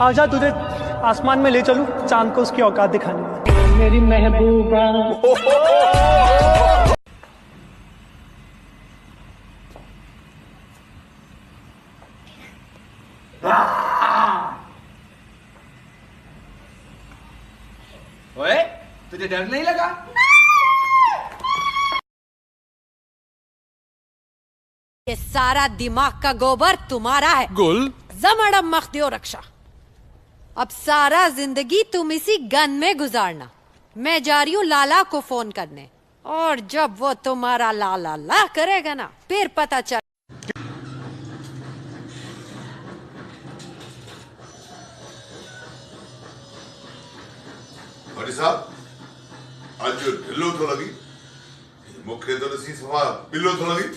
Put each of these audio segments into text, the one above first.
आजा, तुझे आसमान में ले चलूं, चांद को उसकी औकात दिखाने। मेरी महबूबा ओए, तुझे डर नहीं लगा? ये सारा दिमाग का गोबर तुम्हारा है। गुल जमड़म मख्दियो रक्षा। अब सारा जिंदगी तुम इसी गन में गुजारना। मैं जा रही हूँ लाला को फोन करने, और जब वो तुम्हारा ला ला ला करेगा ना, फिर पता चल। भाई साहब, आज ढिल्लो तो लगी, मुख्य तो नसी सवा बिल्लो तो लगी।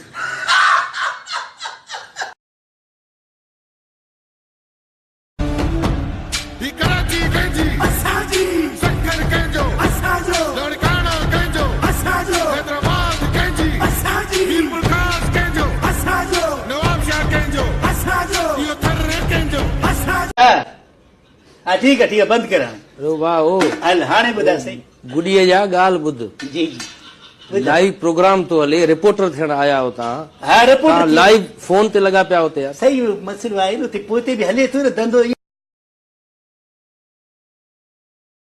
कराची गंजी असाजी, शक्कर गंजो असाजो, लड़काना गंजो असाजो, हैदराबाद गंजी असाजी, मीरपुर खास गंजो असाजो, नवाबशाह गंजो असाजो, यो थर्रे गंजो असाजो। हाँ ठीक है बंद करा। रो वाह ओ हल हाणे ॿुधाए सही। गुड़िया जा ॻाल्हि ॿुध। जी जी लाइव प्रोग्राम तो हले, रिपोर्टर थियण आया हो तव्हां। हाँ रिपोर्टर लाइव फोन ते लगा पिया हुते। सही मसइलो आहे न, पोइ ते बि हले थो न धंधो।